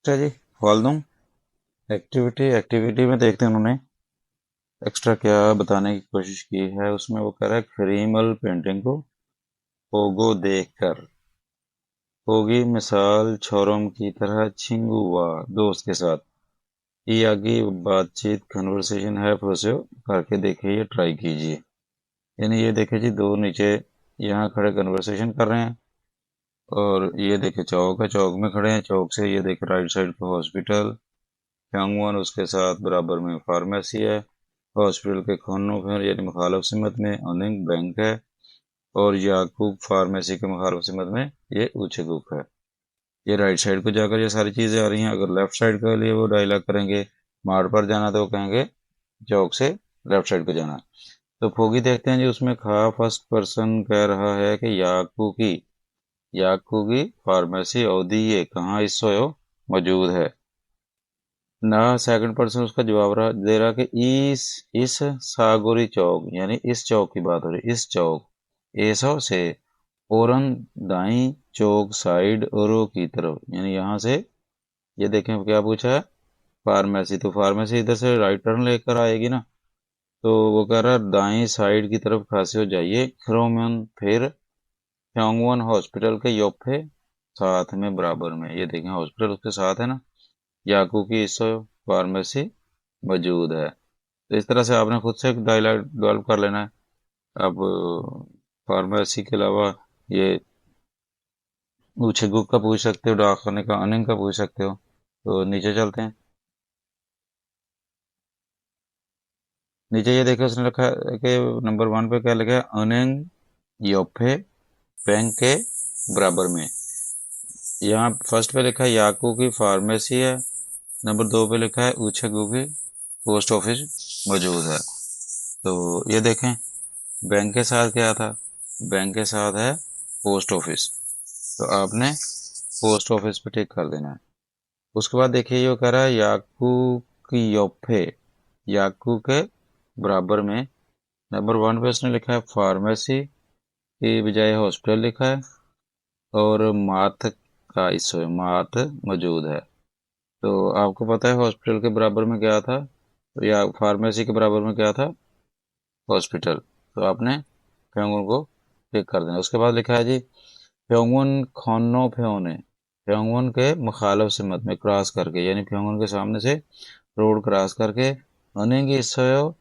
अच्छा जी, खोल दूँ। एक्टिविटी एक्टिविटी में देखते हैं उन्होंने एक्स्ट्रा क्या बताने की कोशिश की है। उसमें वो कह रहा है क्रीमल पेंटिंग को पोगो देखकर होगी मिसाल छोरों की तरह छिंगुआ दोस्त के साथ ये आगे बातचीत कन्वर्सेशन है प्रोसे करके देखिए, ये ट्राई कीजिए। यानी ये देखे जी, दो नीचे यहाँ खड़े कन्वर्सेशन कर रहे हैं और ये देखे चौक है, चौक में खड़े हैं। चौक से ये देखे राइट साइड पे हॉस्पिटल, यांगवन उसके साथ बराबर में फार्मेसी है। हॉस्पिटल के कोनों पर यानी मुखालफ सिमत में अनिंग बैंक है और याकूब फार्मेसी के मुखालफ सिमत में ये ऊंचे गुक है। ये राइट साइड को जाकर ये सारी चीजें आ रही हैं। अगर लेफ्ट साइड के लिए वो डायलॉग करेंगे मार्ट पर जाना तो वो कहेंगे चौक से लेफ्ट साइड को जाना। तो फोगी देखते हैं जी, उसमें खा फर्स्ट पर्सन कह रहा है कि याकू की फार्मेसी अवधि ये कहाँ इस मौजूद है ना। सेकंड पर्सन उसका जवाब दे रहा कि इस सागोरी चौक यानी इस चौक की बात हो रही, इस चौक ऐसो से औरन दाई चौक साइड औरों की तरफ, यानी यहाँ से ये देखें क्या पूछा है, फार्मेसी। तो फार्मेसी इधर से राइट टर्न लेकर आएगी ना, तो वो कह रहा है दाई साइड की तरफ खासे हो जाइए। खरोमन फिर फ्योंगवन हॉस्पिटल के योफे साथ में बराबर में, ये देखें हॉस्पिटल उसके साथ है ना। याकू की इस फार्मेसी मौजूद है। तो इस तरह से आपने खुद से एक डायलॉग डेवलप कर लेना है। अब फार्मेसी के अलावा ये ऊछे गुक का पूछ सकते हो, डाकखाने का अनिंग का पूछ सकते हो। तो नीचे चलते हैं। नीचे ये देखो उसने लिखा है कि नंबर 1 पे क्या लिखा है, अनिंग योफे बैंक के बराबर में। यहाँ फर्स्ट पे लिखा है याकू की फार्मेसी है। नंबर 2 पे लिखा है ऊछे गु की पोस्ट ऑफिस मौजूद है। तो ये देखें बैंक के साथ क्या था, बैंक के साथ है पोस्ट ऑफिस। तो आपने पोस्ट ऑफिस पे टिक कर देना है। उसके बाद देखिए ये कह रहा है याकू की योफे, याकू के बराबर में। नंबर 1 पे उसने लिखा है फार्मेसी की बजाय हॉस्पिटल लिखा है और माथ का इसमें माथ मौजूद है। तो आपको पता है हॉस्पिटल के बराबर में क्या था, या फार्मेसी के बराबर में क्या था, हॉस्पिटल। तो आपने फ्योंगुन को टिक कर देना। उसके बाद लिखा है जी फ्योंगुन खन्नो फ्योने, फ्योंगुन के मुखालफ सिमत में क्रॉस करके, यानी फ्योंगुन के सामने से रोड क्रॉस करके अनेंगी हिस्सों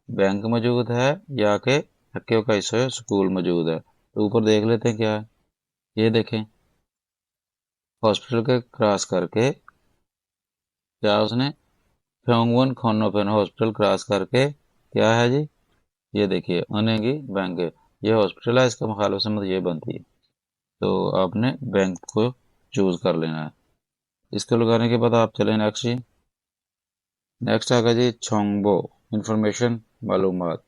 बैंक मौजूद है या के हक्के का हिस्सों स्कूल मौजूद है। तो ऊपर देख लेते हैं क्या है। ये देखें हॉस्पिटल के क्रॉस करके क्या उसने फ्योंगुन खन्नो फ्योने हॉस्पिटल क्रॉस करके क्या है जी, ये देखिए अनेगी बैंक है। ये हॉस्पिटल है, इसका मुखालफ सिमत ये बनती है। तो आपने बैंक को चूज कर लेना है। इसको लगाने के बाद आप चले नेक्स्ट जी। नेक्स्ट आएगा जी छोंगबो, इंफॉर्मेशन मालूमात।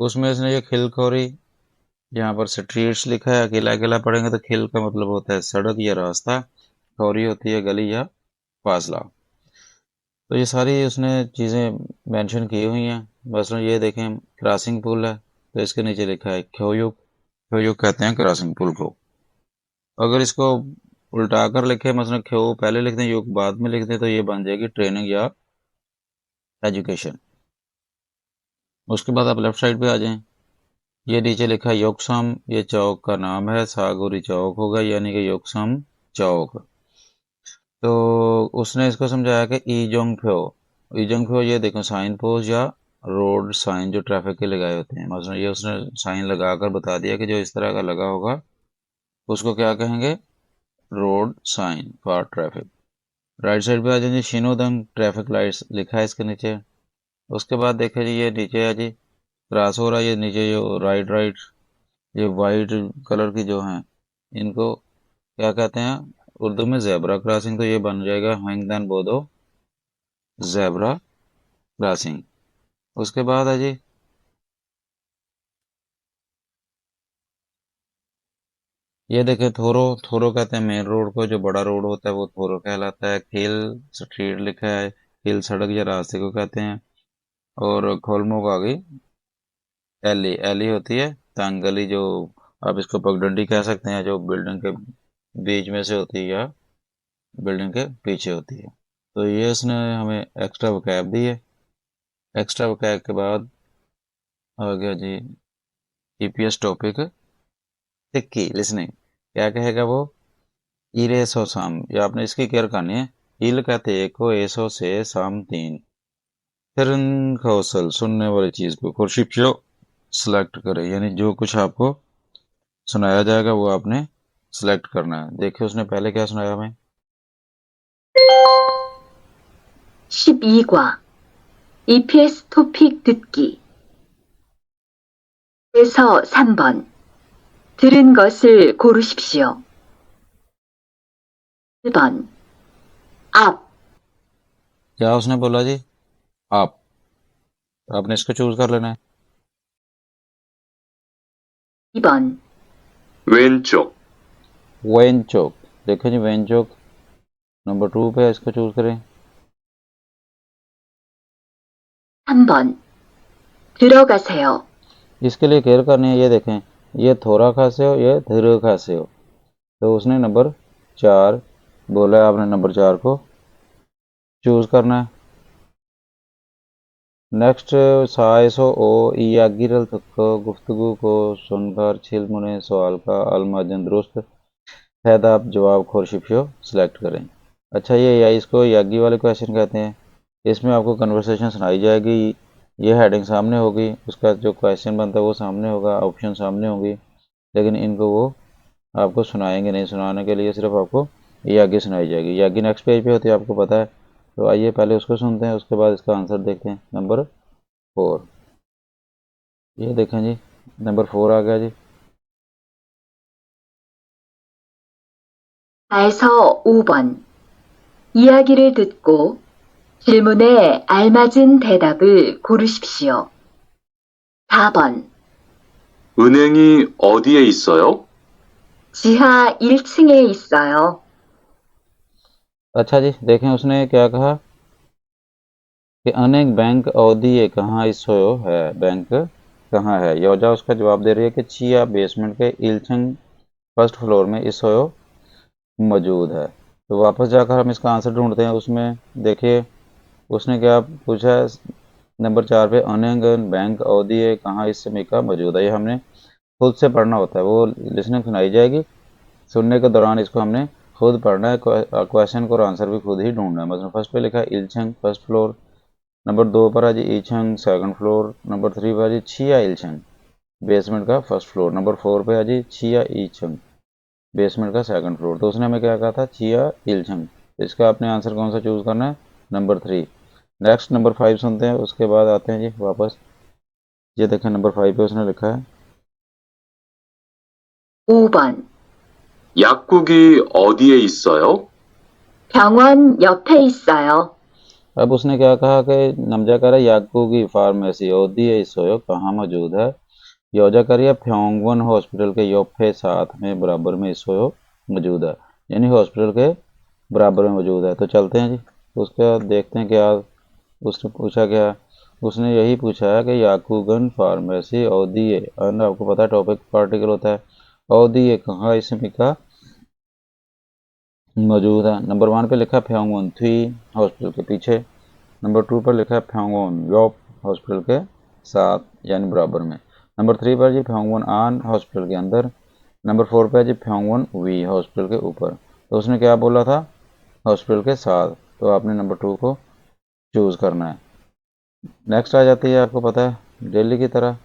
उसमें इसने ये खिलखोरी, यहाँ पर स्ट्रीट्स लिखा है, अकेला अकेला पढ़ेंगे तो खिल का मतलब होता है सड़क या रास्ता, खौरी होती है गली या फासला। तो ये सारी उसने चीज़ें मेंशन की हुई हैं। बस ये देखें क्रॉसिंग पुल है, तो इसके नीचे लिखा है ख्योयुक, ख्योयुक कहते हैं क्रॉसिंग पुल को। अगर इसको उल्टा कर लिखे, मतलब ख्यो पहले लिख दें युग बाद में लिख दें, तो ये बन जाएगी ट्रेनिंग या एजुकेशन। उसके बाद आप लेफ्ट साइड पे आ जाएं। ये नीचे लिखा है योक्सम, ये चौक का नाम है, सागुरी चौक होगा यानी कि योक्सम चौक। तो उसने इसको समझाया कि ईजोंग फ्यो ये देखो साइन पोस्ट या रोड साइन जो ट्रैफिक के लगाए होते हैं, मतलब ये उसने साइन लगाकर बता दिया कि जो इस तरह का लगा होगा उसको क्या कहेंगे, road sign for traffic. Right side पे आ जाए जी शिनोदंग ट्रैफिक लाइट्स लिखा है इसके नीचे। उसके बाद देखे जी ये नीचे है जी क्रॉस हो रहा है, ये नीचे जो राइट राइट ये वाइट कलर की जो हैं इनको क्या कहते हैं उर्दू में, जेबरा क्रॉसिंग। तो ये बन जाएगा हैंगदान बोदो जेबरा क्रॉसिंग। उसके बाद है जी ये देखे थोरो, थोरो कहते हैं मेन रोड को, जो बड़ा रोड होता है वो थोरो कहलाता है। खेल स्ट्रीट लिखा है, खेल सड़क या रास्ते को कहते हैं। और खोलमोग आ गई एली, एली होती है तंग गली, जो आप इसको पगडंडी कह सकते हैं, जो बिल्डिंग के बीच में से होती है या बिल्डिंग के पीछे होती है। तो ये इसने हमें एक्स्ट्रा वोकैब दी है। एक्स्ट्रा वोकैब के बाद आ गया जी ईपीएस टॉपिक टिक्की लिसनिंग। क्या कहेगा वो? इरे सो साम, ये आपने इसकी केयर करनी है। इल कहते एक को, एसो से, साम तीन। फिर कौशल सुनने वाली चीज को खुर्शिप्यो सिलेक्ट करें, यानी जो कुछ आपको सुनाया जाएगा वो आपने सिलेक्ट करना है। देखिए उसने पहले क्या सुनाया हमें। 12과 EPS 토픽 듣기. 에서 3번. 들은 것을 고르십시오. 1번. 앞. क्या उसने बोला जी? आप। आपने इसको चूज कर लेना है। 2번. 왼쪽, वेन चौक। देखो जी वेन चौक नंबर 2 पे है, इसको चूज करें। 3번. 들어가세요. इसके लिए केयर करनी है। ये देखें, ये थोड़ा खासे हो, ये धीरे खासे हो। तो उसने नंबर 4 बोला है, आपने नंबर 4 को चूज करना है। नेक्स्ट साइसो ओ यागिरल तक गुफ्तगू को सुनकर छिलमुने सवाल का अलमाजन दुरुस्त हैदाब जवाब खोरशिफियो सिलेक्ट करें। अच्छा, ये या इसको यागी वाले क्वेश्चन कहते हैं। इसमें आपको कन्वर्सेशन सुनाई जाएगी, ये हेडिंग सामने होगी, उसका जो क्वेश्चन बनता है वो सामने होगा, ऑप्शन सामने होंगी, लेकिन इनको वो आपको सुनाएंगे नहीं। सुनाने के लिए सिर्फ आपको यागी सुनाई जाएगी। यागी नेक्स्ट पेज पे होती है, आपको पता है। तो आइए पहले उसको सुनते हैं, उसके बाद इसका आंसर देखते हैं। नंबर 4, ये देखें जी, नंबर 4 आ गया जी। 4에서 5번. 이야기를 듣고 질문에 알맞은 대답을 고르십시오. 4번. 은행이 어디에 있어요? 지하 1층에 있어요. अच्छा जी, देखें उसने क्या कहा कि अनेक बैंक अवधि ये कहाँ इसो है, बैंक कहाँ है। योजा उसका जवाब दे रही है कि चिया बेसमेंट के इल्चंग फर्स्ट फ्लोर में इसो मौजूद है। तो वापस जाकर हम इसका आंसर ढूंढते हैं। उसमें देखिए उसने क्या पूछा है, नंबर 4 पे अनेक बैंक अवधि ये कहाँ इस समय का मौजूद है। ये हमने खुद से पढ़ना होता है, वो लिसनिंग सुनाई जाएगी, सुनने के दौरान इसको हमने खुद पढ़ना है। क्वेश्चन को और आंसर भी खुद ही ढूंढना है। मतलब फर्स्ट पे लिखा है इल्चंग फर्स्ट फ्लोर, नंबर 2 पर है जी ईचंग सेकंड फ्लोर, नंबर 3 पर है जी छिया इल्चंग बेसमेंट का फर्स्ट फ्लोर, नंबर 4 पे है जी छिया ईचंग बेसमेंट का सेकंड फ्लोर। तो उसने हमें क्या कहा था, छिया इल्चंग। इसका आपने आंसर कौन सा चूज करना है? नंबर 3। नेक्स्ट नंबर 5 सुनते हैं, उसके बाद आते हैं जी वापस। ये देखें नंबर 5 पे उसने लिखा है 5번. 약국이 어디에 있어요? 병원 옆에 있어요. अब उसने क्या कहा कि नमजा कर याकू की फार्मेसी ओदी है सोयो कहाँ मौजूद है। योजा करिए फ्योंगवन हॉस्पिटल के योफे साथ में बराबर में सोयो मौजूद है, यानी हॉस्पिटल के बराबर में मौजूद है। तो चलते हैं जी, उसके बाद देखते हैं क्या उसने पूछा। क्या उसने यही पूछा है कि याकूगन फार्मेसी ओदी है, आपको पता है टॉपिक पार्टिकल होता है। ओदी है कहाँ इसमें का मौजूद है। नंबर 1 पे लिखा है फ्योंगवन थ्री हॉस्पिटल के पीछे, नंबर 2 पर लिखा है फ्योंगवन योप हॉस्पिटल के साथ यानी बराबर में, नंबर 3 पर जी फ्योंगवन आन हॉस्पिटल के अंदर, नंबर 4 पर जी फ्योंगवन वी हॉस्पिटल के ऊपर। तो उसने क्या बोला था, हॉस्पिटल के साथ। तो आपने नंबर 2 को चूज करना है। नेक्स्ट आ जाती है, आपको पता है डेली की तरह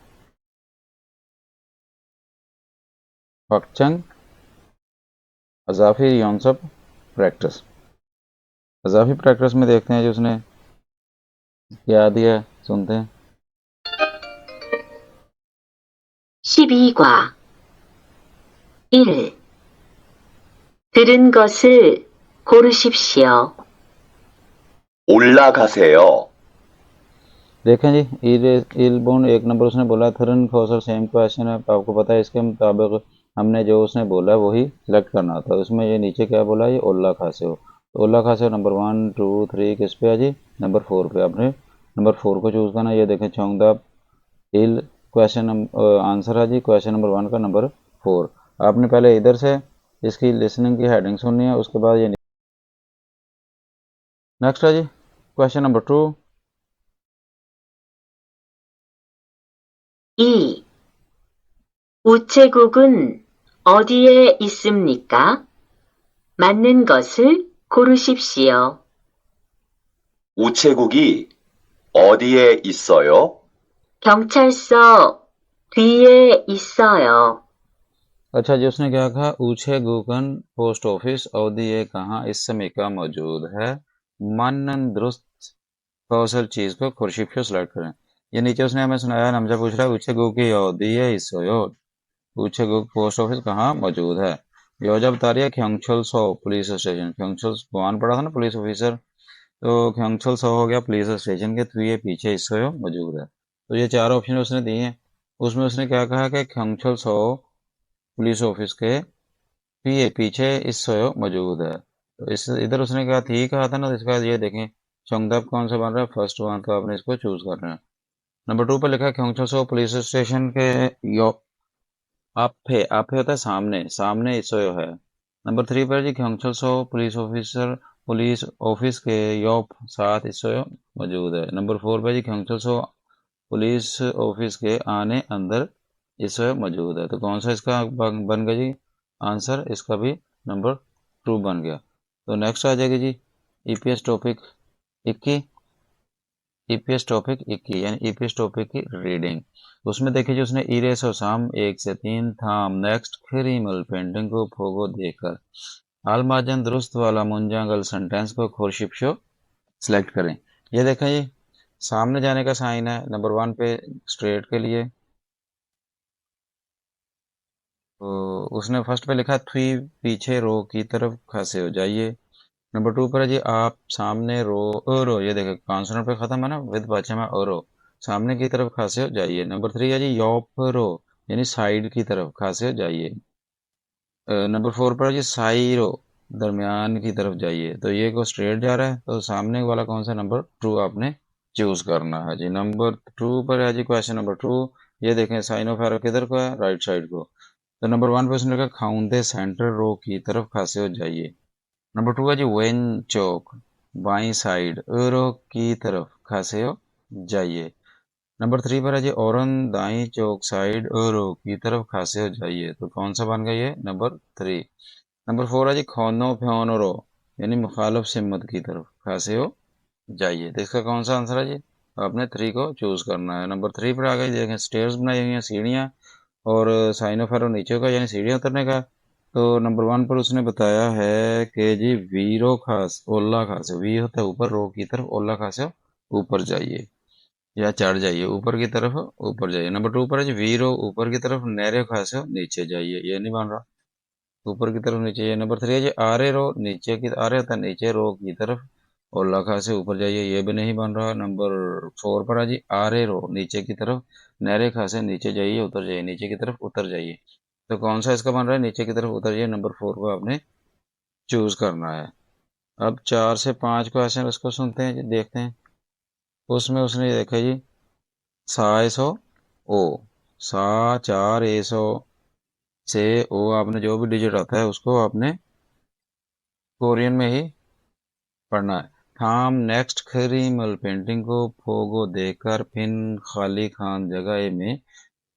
फक्चंग अजाफी योनसप प्रैक्टिस। अजाफी प्रैक्टिस में देखते हैं जो उसने क्या दिया है, सुनते हैं। 12과 1. 들은 것을 고르십시오. 올라가세요. देखें जी इलबोन एक नंबर उसने बोला, थरन खोसर सेम क्वेश्चन है, आपको पता है। इसके मुताबिक हमने जो उसने बोला है वही सिलेक्ट करना था। उसमें ये नीचे क्या बोला है, ये ओला खासे हो। तो ओला खासे हो नंबर 1 2 3 किस पे है जी, नंबर 4 पे। आपने नंबर 4 को चूज करना। ये देखें चौंगदा इल क्वेश्चन आंसर है जी क्वेश्चन नंबर 1 का नंबर 4। आपने पहले इधर से इसकी लिसनिंग की हेडिंग सुननी है, उसके बाद ये नेक्स्ट है जी क्वेश्चन नंबर 2. 2. 우체국은 어디에 있습니까? 맞는 것을 고르십시오. 우체국이 어디에 있어요? 경찰서 뒤에 있어요. अच्छा जी, उसने क्या कहा, ऊंचे गूगन पोस्ट ऑफिस अवधि ये कहाँ इस समय का मौजूद है. मानन दुरुस्त कौशल चीज को खुर्शीद को सिलेक्ट करें. ये नीचे उसने हमें सुनाया, हमसे पूछ रहा है ऊंचे गू की अवधि है इस ऊंचे गू पोस्ट ऑफिस कहाँ मौजूद है. योजना बता रही है ख्योंगछोल सो पुलिस स्टेशन. ख्योंगछोल वहां पड़ा था ना पुलिस ऑफिसर, तो ख्योंगछोल सो हो गया पुलिस स्टेशन के थ्रू ये पीछे इससे मौजूद है. तो ये चार ऑप्शन उसने दिए हैं. उसमें उसने क्या कहा कि ख्योंगछोल सो पुलिस ऑफिस के पीछे इस सोयो मौजूद है. तो इस इधर उसने कहा ठीक कहा था ना, तो इसका ये देखें चोंगदप कौन सा बन रहा है, फर्स्ट वन, तो आपने इसको चूज करना है. नंबर 2 पर लिखा है ख्योंगछो सो पुलिस स्टेशन के यो आपे आपे होता है सामने, सामने इसोयो है. नंबर 3 पर जी ख्योंगछो सो पुलिस ऑफिस के योप साथ इसोयो मौजूद है. नंबर 4 पर जी ख्योंगछो सो पुलिस ऑफिस के आने अंदर इसोयो मौजूद है. तो कौन सा इसका बन गया जी आंसर, इसका भी नंबर 2 बन गया. तो नेक्स्ट आ जाएगी जी ईपीएस टॉपिक 21. ईपीएस टॉपिक 21 यानी ईपीएस टॉपिक की रीडिंग. उसमें देखिए जो उसने इरेस और साम 1 से 3 थाम नेक्स्ट खरीमल पेंटिंग को फोगो देकर आलमाजन दुरुस्त वाला मुंजागल सेंटेंस को खोरशिप शो सिलेक्ट करें. ये देखें जी सामने जाने का साइन है नंबर 1 पे स्ट्रेट के लिए. तो उसने फर्स्ट पे लिखा थ्री पीछे रो की तरफ खसे हो जाइए. नंबर 2 पर है जी आप सामने रो रो, ये देखे कॉन्सोनेंट पे खत्म है ना विद बचे में ओरो, सामने की तरफ खासे हो जाइए. नंबर 3 है जी योप रो यानी साइड की तरफ खासे हो जाइए. नंबर 4 पर है जी साइरो दरमियान की तरफ जाइए. तो ये को स्ट्रेट जा रहा है, तो सामने वाला कौन सा नंबर 2 आपने चूज करना है जी. नंबर 2 पर है जी क्वेश्चन नंबर 2. ये देखें साइन ऑफ एरो किधर को है, राइट साइड को. तो नंबर 1 पे उसने लिखा खाउंदे सेंटर रो की तरफ खासे हो जाइए. नंबर 2 है जी वेन चौक बाई साइड एरो की तरफ खासे हो जाइए. नंबर 3 पर है जी औरन दाई चौक साइड एरो की तरफ खासे हो जाइए. तो कौन सा बन गया ये नंबर 3. नंबर 4 है जी खोनो फ्योनो रो यानी मुखालफ सिमत की तरफ खासे हो जाइए. तो इसका कौन सा आंसर है जी, आपने 3 को चूज करना है. नंबर 3 पर आ गई, देखें स्टेयर्स बनाई हुई हैं सीढ़ियाँ, और साइन ऑफ एरो नीचे का यानी सीढ़ियाँ उतरने का. तो नंबर 1 पर उसने बताया है कि जी वीरो खास ओला खास, वी होता है ऊपर, रो की तरफ, ओला खास ऊपर जाइए या चढ़ जाइए, ऊपर की तरफ ऊपर जाइए. नंबर 2 पर है जी वीरो ऊपर की तरफ, नहरे खास नीचे जाइए, ये नहीं बन रहा, ऊपर की तरफ नीचे. नंबर 3 है जी आरे रो नीचे की, आरे होता है नीचे, रो की तरफ और लखा से ऊपर जाइए, ये भी नहीं बन रहा. नंबर 4 पर है जी आरे रो नीचे की तरफ, नहरे खा से नीचे जाइए उतर जाइए, नीचे की तरफ उतर जाइए. तो कौन सा इसका बन रहा है, नीचे की तरफ उतर जाइए, नंबर 4 को आपने चूज करना है. अब 4 से 5 क्वेश्चन उसको सुनते हैं जी, देखते हैं. उसमें उसने देखा जी सा एसो ओ, सा 4 एसो से ओ, आपने जो भी डिजिट आता है उसको आपने कोरियन में ही पढ़ना है. थाम नेक्स्ट खरीमल पेंटिंग को फोगो देकर फिन खाली खान जगह में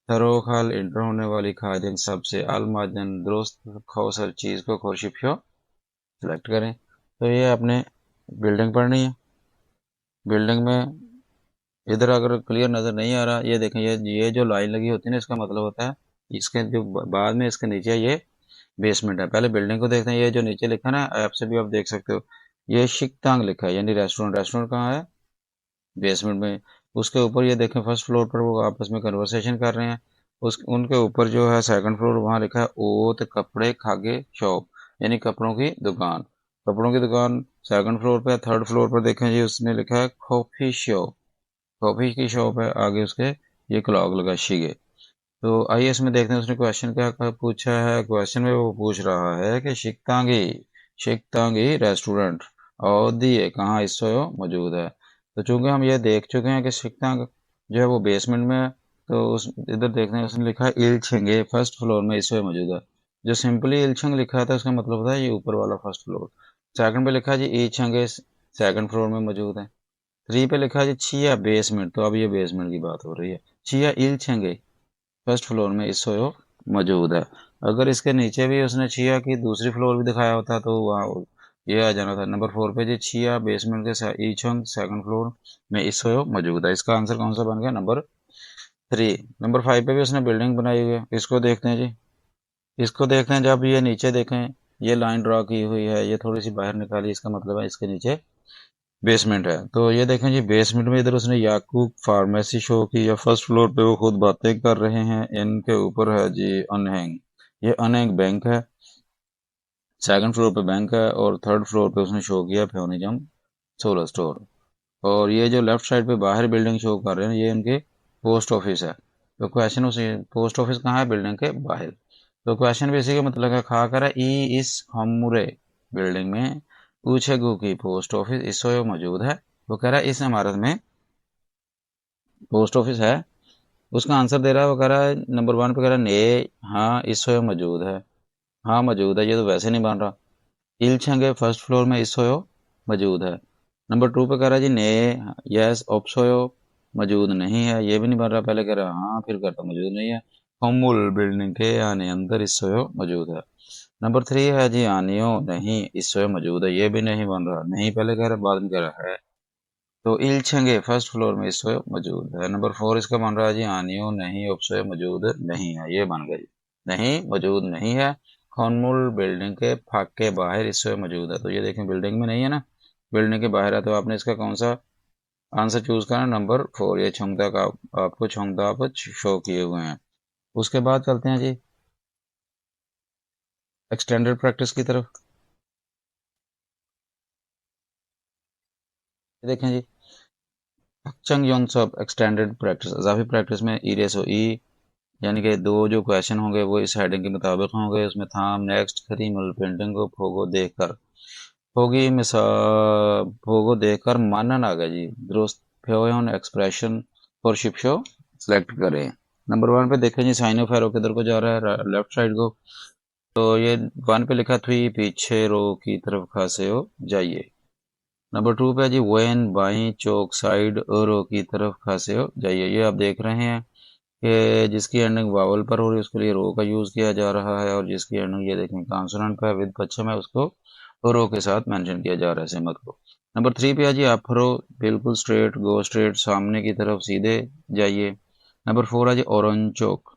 सरोखाल इंटर होने वाली खाजन सबसे अलमाजन दुरुस्त खौसर चीज को खोशिपशो सिलेक्ट करें. तो ये आपने बिल्डिंग पढ़नी है. बिल्डिंग में इधर अगर क्लियर नजर नहीं आ रहा, ये देखें ये जो लाइन लगी होती है ना, इसका मतलब होता है इसके जो बाद में इसके नीचे ये बेसमेंट है. पहले बिल्डिंग को देखते हैं. ये जो नीचे लिखा ना, ऐप से भी आप देख सकते हो, ये शिकतांग लिखा है यानी रेस्टोरेंट. रेस्टोरेंट कहाँ है, बेसमेंट में. उसके ऊपर ये देखें फर्स्ट फ्लोर पर वो आपस में कन्वर्सेशन कर रहे हैं. उस उनके ऊपर जो है सेकंड फ्लोर, वहाँ लिखा है ओत कपड़े खागे शॉप यानी कपड़ों की दुकान. कपड़ों की दुकान सेकंड फ्लोर पे. थर्ड फ्लोर पर देखें जी उसने लिखा है कॉफी शॉप, कॉफी की शॉप है आगे उसके, ये क्लॉक लगा शिगे. तो आइए इसमें देखते हैं उसने क्वेश्चन क्या पूछा है. क्वेश्चन में वो पूछ रहा है कि शिकतांगी शिकतांगी रेस्टोरेंट और दिए कहाँ इस मौजूद है. तो चूंकि हम ये देख चुके हैं कि शिकतांग जो है वो बेसमेंट में है, तो उस इधर देखते हैं उसने लिखा है इलछेंगे फर्स्ट फ्लोर में इस मौजूद है. जो सिंपली इलछंग लिखा था उसका मतलब होता है ये ऊपर वाला फर्स्ट फ्लोर. सेकंड पे लिखा है जी ईछंगे सेकंड फ्लोर में मौजूद है। 3 पे लिखा है जी छिया बेसमेंट, तो अब ये बेसमेंट की बात हो रही है। छिया इल छेंगे फर्स्ट फ्लोर में इसोयो मौजूद है। अगर इसके नीचे भी उसने छिया की दूसरी फ्लोर भी दिखाया होता तो वहाँ ये आ जाना था। नंबर 4 पे जी छिया बेसमेंट के ईचंग सेकंड फ्लोर में इसोयो मौजूद है। इसका आंसर कौन सा बन गया? नंबर 3। नंबर 5 पे भी उसने बिल्डिंग बनाई हुई है, इसको देखते हैं जी। इसको देखते हैं, जब ये नीचे देखें, ये लाइन ड्रॉ की हुई है, ये थोड़ी सी बाहर निकाली, इसका मतलब है इसके नीचे बेसमेंट है। तो ये देखें जी, बेसमेंट में इधर उसने याकूब फार्मेसी शो की, या फर्स्ट फ्लोर पे वो खुद बातें कर रहे हैं। इनके ऊपर है जी अनहैंग, ये अनहैंग बैंक है। सेकंड फ्लोर पे बैंक है, और थर्ड फ्लोर पे उसने शो किया फ्योनिजम सोलर स्टोर। और ये जो लेफ्ट साइड पे बाहर बिल्डिंग शो कर रहे हैं, ये इनके पोस्ट ऑफिस है। तो क्वेश्चन उसी, पोस्ट ऑफिस कहाँ है? बिल्डिंग के बाहर। तो क्वेश्चन भी इसी का मतलब है, खा कर ई इस हमरे बिल्डिंग में ऊछेगु की पोस्ट ऑफिस इसो मौजूद है। वो कह रहा है इस इमारत में पोस्ट ऑफिस है। उसका आंसर दे रहा है, वो कह रहा है नंबर 1 पे कह रहा है ने, हाँ इसो मौजूद है। हाँ मौजूद है, ये तो वैसे नहीं बन रहा। इलछंगे फर्स्ट फ्लोर में इसोयो मौजूद है। नंबर 2 पे कह रहा है जी ने, यस ऑप्सोयो मौजूद नहीं है, ये भी नहीं बन रहा। पहले कह रहा हाँ, फिर कहता मौजूद नहीं है। फमुल बिल्डिंग के आने अंदर इसोयो मौजूद है। नंबर 3 है जी आनियो नहीं इसोयो मौजूद है, ये भी नहीं बन रहा। नहीं पहले कह रहा, बाद में कह रहा है। तो इलछंगे फर्स्ट फ्लोर में इसोयो मौजूद है। नंबर 4 इसका बन रहा है जी आनियो नहीं ऑप्सोयो मौजूद नहीं है, ये बन गई। नहीं मौजूद नहीं है। खनमुल बिल्डिंग के फाक के बाहर इससे मौजूद है। तो ये देखें, बिल्डिंग में नहीं है ना, बिल्डिंग के बाहर है। तो आपने इसका कौन सा आंसर चूज करना? नंबर 4, ये क्षमता का आपको क्षमता आप शो किए हुए हैं। उसके बाद चलते हैं जी एक्सटेंडेड प्रैक्टिस की तरफ। ये देखें जी, चंग योन सब एक्सटेंडेड प्रैक्टिस, अजाफी प्रैक्टिस में ई रेसो ई, यानी कि 2 जो क्वेश्चन होंगे वो इस हेडिंग के मुताबिक होंगे। उसमें थाम नेक्स्ट खरी मल पेंटिंग को फोगो देखकर होगी मिसाल, फोगो देखकर मानन आ गया जी दुरुस्त फ्योन expression for ship show select करें। नंबर 1 पे देखें जी, साइन ऑफ एरो किधर को जा रहा है? लेफ्ट साइड को। तो ये 1 पे लिखा थी पीछे रो की तरफ खासे हो जाइए। नंबर 2 पे है जी वेन बाई चौक साइड रो की तरफ खासे हो जाइए। ये आप देख रहे हैं कि जिसकी एंडिंग वावल पर हो रही है उसके लिए रो का यूज किया जा रहा है, और जिसकी एंडिंग ये देखें कॉन्सोनेंट पे विद पश्चिम है, उसको रो के साथ मेंशन किया जा रहा है सिमत को। नंबर 3 पे है जी अफरो बिल्कुल स्ट्रेट गो स्ट्रेट, सामने की तरफ सीधे जाइए। नंबर 4 है जी ओरन चौक,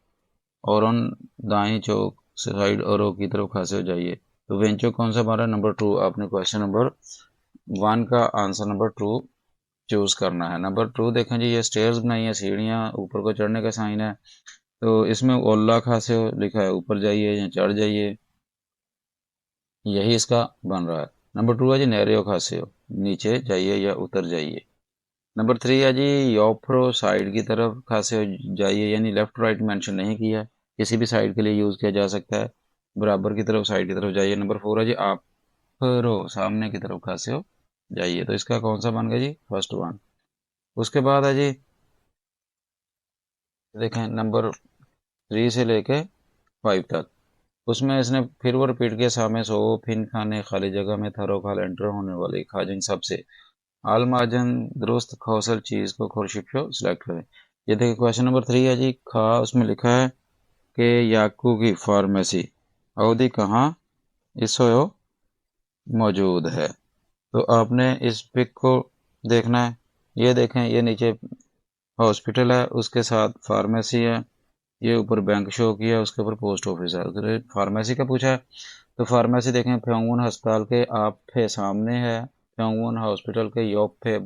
ओरन दाएं चौक साइड रो की तरफ खासे हो जाइए। तो वेंचो कौन सा हमारा? नंबर 2। आपने क्वेश्चन नंबर 1 का आंसर नंबर 2 चूज करना है। नंबर 2 देखें जी, ये स्टेयर्स बनाई है, सीढ़ियाँ ऊपर को चढ़ने का साइन है। तो इसमें ओल्ला खासे लिखा है, ऊपर जाइए या चढ़ जाइए, यही इसका बन रहा है। नंबर 2 है जी नैरियो खासे हो, नीचे जाइए या उतर जाइए। नंबर 3 है जी योफ्रो साइड की तरफ खासे हो जाइए, यानी लेफ्ट राइट मेंशन नहीं किया है, किसी भी साइड के लिए यूज किया जा सकता है। बराबर की तरफ साइड की तरफ जाइए। नंबर 4 है जी आपरो सामने की तरफ खासे हो जाइए। तो इसका कौन सा बन गया जी? First one. उसके बाद है जी, देखें नंबर 3 से लेके 5 तक, उसमें इसने फिर वो रिपीट किया, सामे सो फिन खाने खाली जगह में थरो खाल एंटर होने वाली खाजिन सबसे आल मार्जन दुरुस्त खौसल चीज को खुरशिपो सिलेक्ट करें। ये देखिए क्वेश्चन नंबर 3 है जी, खा उसमें लिखा है कि याकू की फार्मेसी अवधि कहाँ इसो मौजूद है। तो आपने इस पिक को देखना है। ये देखें, ये नीचे हॉस्पिटल है, उसके साथ फार्मेसी है, ये ऊपर बैंक शो किया, उसके ऊपर पोस्ट ऑफिस है। उधर फार्मेसी का पूछा है, तो फार्मेसी देखें फ्योंगुन अस्पताल के आप पे सामने है, फ्योंगुन हॉस्पिटल के योप पे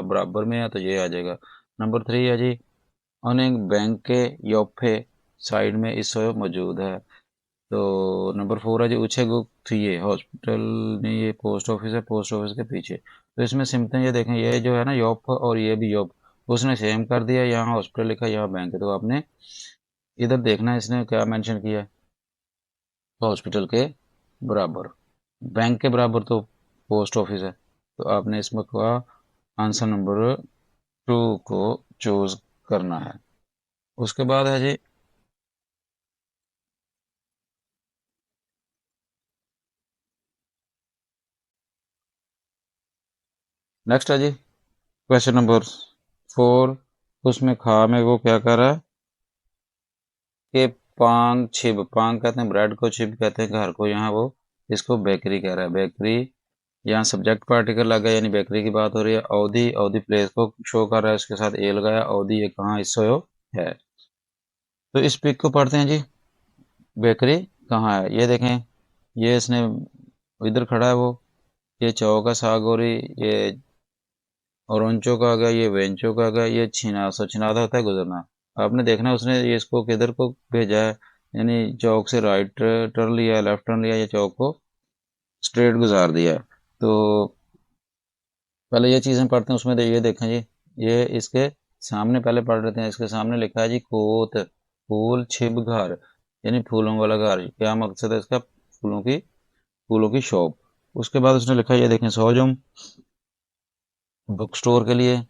बराबर में है, तो ये आ जाएगा। नंबर 3 है जी अनेक बैंक के योप पे साइड में इस मौजूद है। तो नंबर 4 है जी उछे गुप्त थी, ये हॉस्पिटल नहीं, ये पोस्ट ऑफिस है, पोस्ट ऑफिस के पीछे। तो इसमें सिम्टम ये देखें, ये जो है ना योप और ये भी योप, उसने सेम कर दिया, यहाँ हॉस्पिटल लिखा यहाँ बैंक है। तो आपने इधर देखना है इसने क्या मेंशन किया है, हॉस्पिटल के बराबर, बैंक के बराबर तो पोस्ट ऑफिस है। तो आपने इसमें का आंसर नंबर 2 को चूज करना है। उसके बाद है जी नेक्स्ट है जी क्वेश्चन नंबर 4। उसमें खा में वो क्या कर रहा है कि पांग छिब, पांग कहते हैं ब्रेड को, छिब कहते हैं घर को, यहाँ वो इसको बेकरी कह रहा है, बेकरी। यहाँ सब्जेक्ट पार्टिकल लगा यानी बेकरी की बात हो रही है। अवधि, अवधि प्लेस को शो कर रहा है, उसके साथ ए लगाया। अवधि ये कहाँ इसो है। तो इस पिक को पढ़ते हैं जी। बेकरी कहाँ है ये देखें, ये इसने इधर खड़ा है वो, ये चौका सागोरी, ये औरंचो का आ गया, ये वेंचो का आ गया, ये छिनासा, छिनादा होता है गुजरना। आपने देखना उसने ये इसको किधर को भेजा है, यानी चौक से राइट टर्न लिया, लेफ्ट टर्न लिया, या चौक को स्ट्रेट गुजार दिया है। तो पहले ये चीजें पढ़ते हैं, उसमें ये देखें जी, ये इसके सामने पहले पढ़ लेते हैं। इसके सामने लिखा है जी कोत, फूल छिप घर, यानी फूलों वाला घर। क्या मकसद है इसका, फूलों की शॉप। उसके बाद उसने लिखा है ये देखें सोजम, बुक स्टोर के लिए।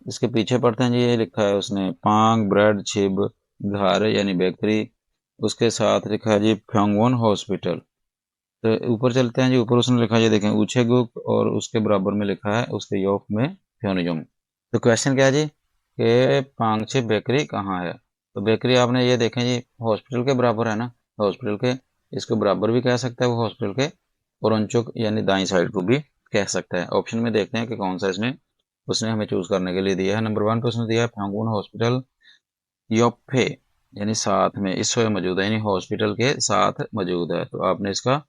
इसके पीछे पढ़ते हैं जी, ये लिखा है उसने पांग ब्रेड छिब घर यानी बेकरी। उसके साथ लिखा है जी फ्योंगवन हॉस्पिटल। तो ऊपर चलते हैं जी, ऊपर उसने लिखा है ये देखें उछेगुक, और उसके बराबर में लिखा है उसके योक में फ्योनिज्म। तो क्वेश्चन क्या है जी कि पांगछे बेकरी कहाँ है। तो बेकरी आपने ये देखें जी हॉस्पिटल के बराबर है ना, हॉस्पिटल के, इसको बराबर भी कह सकता है वो हॉस्पिटल के, और अंचुक यानी दाई साइड को भी कह सकता है। ऑप्शन में देखते हैं कि कौन सा इसमें उसने हमें चूज करने के लिए दिया है। नंबर 1 पे उसने दिया है फ्यांगून हॉस्पिटल योप्पे, यानी साथ में इस समय मौजूद है, यानी हॉस्पिटल के साथ मौजूद है। तो आपने इसका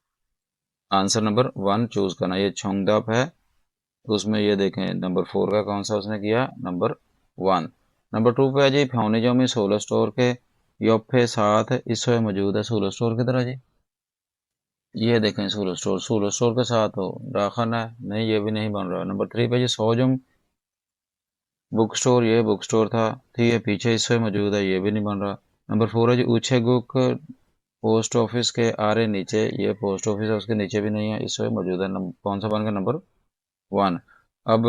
आंसर नंबर 1 चूज करना। ये छोंगदाप है, उसमें ये देखें नंबर 4 का कौन सा उसने किया, नंबर 1। नंबर 2 पे है जी फ्योनिजो में सोलर स्टोर के योप्पे साथ इस समय मौजूद है। सोलर स्टोर की तरह जी, ये देखें सोलर स्टोर, सोलर स्टोर के साथ हो राखना है, नहीं ये भी नहीं बन रहा। नंबर 3 पे जी सोजम बुक स्टोर, ये बुक स्टोर था, ठीक है, पीछे इससे मौजूद है, ये भी नहीं बन रहा। नंबर 4 है जी ऊंचे गुक पोस्ट ऑफिस के आरे नीचे, ये पोस्ट ऑफिस है उसके नीचे भी नहीं है, इससे मौजूद है। कौन सा बन गया, नंबर 1। अब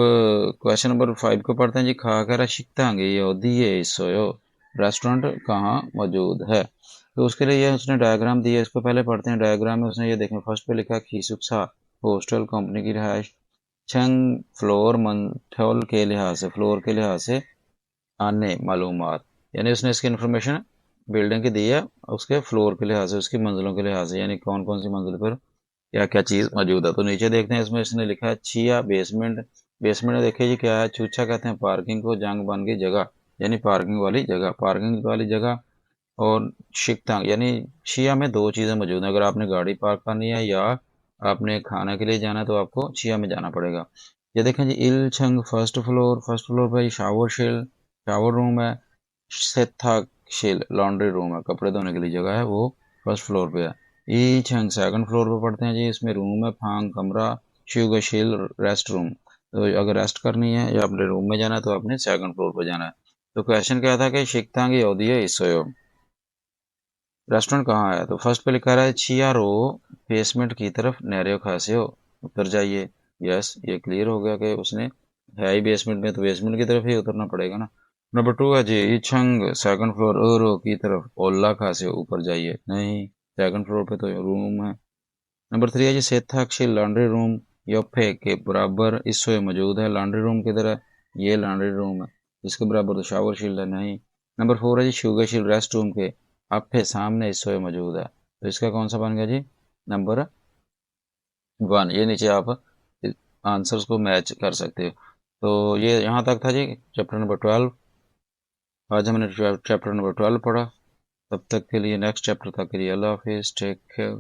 क्वेश्चन नंबर 5 को पढ़ते हैं जी खा कर शिकतांगे ये दिए इसो रेस्टोरेंट कहाँ मौजूद है। तो उसके लिए ये उसने डायग्राम दिया, इसको पहले पढ़ते हैं। डायग्राम में उसने ये देखें फर्स्ट पे लिखा खीसुक्सा होस्टल कंपनी की रिहाइश, छंग फ्लोर मंथल के लिहाज से, फ्लोर के लिहाज से आने मालूमात, यानी उसने इसकी इन्फॉर्मेशन बिल्डिंग की दी है उसके फ्लोर के लिहाज से, उसकी मंजिलों के लिहाज से, यानी कौन कौन सी मंजिल पर क्या क्या चीज मौजूद है। तो नीचे देखते हैं, इसमें इसने लिखा है छिया बेसमेंट। बेसमेंट में देखिए जी क्या है, छूछा कहते हैं पार्किंग को, जंग बन की जगह यानी पार्किंग वाली जगह, पार्किंग वाली जगह। और शिकतांग यानी छिया में दो चीजें मौजूद हैं, अगर आपने गाड़ी पार्क करनी है या आपने खाना के लिए जाना है तो आपको छिया में जाना पड़ेगा। ये देखें जी इल छंग फर्स्ट फ्लोर, फर्स्ट फ्लोर पर शावर शेल, शावर रूम है। सेथा शेल लॉन्ड्री रूम है, कपड़े धोने के लिए जगह है, वो फर्स्ट फ्लोर पे है। ई छंग सेकंड फ्लोर पे पढ़ते हैं जी, इसमें रूम है फांग कमरा, शिवगशील रेस्ट रूम। तो अगर रेस्ट करनी है या अपने रूम में जाना है तो आपने सेकंड फ्लोर पे जाना है। तो क्वेश्चन क्या था कि शिकतांग योदी है इसोयो, रेस्टोरेंट कहाँ है। तो फर्स्ट पे लिखा रहा है छिया रो बेसमेंट की तरफ नहरे खासे हो, उतर जाइए। यस, ये क्लियर हो गया कि उसने है ही बेसमेंट में, तो बेसमेंट की तरफ ही उतरना पड़ेगा ना। नंबर 2 है जी इछंग सेकंड फ्लोर ओरो की तरफ ओल्ला खासे हो, ऊपर जाइए, नहीं सेकंड फ्लोर पे तो रूम है। नंबर 3 है जी सेथाक्षी लॉन्ड्री रूम योफे के बराबर इससे मौजूद है। लॉन्ड्री रूम किधर है, ये लॉन्ड्री रूम है, इसके बराबर तो शावर शील्ड है, नहीं। नंबर 4 है जी शुगर शील्ड रेस्ट रूम के आपके सामने इससे मौजूद है, तो इसका कौन सा बन गया जी, नंबर 1। ये नीचे आप आंसर्स को मैच कर सकते हो। तो ये यहाँ तक था जी चैप्टर नंबर 12। आज हमने चैप्टर नंबर 12 पढ़ा। तब तक के लिए, नेक्स्ट चैप्टर तक के लिए अल्लाह हाफिज़, टेक केयर।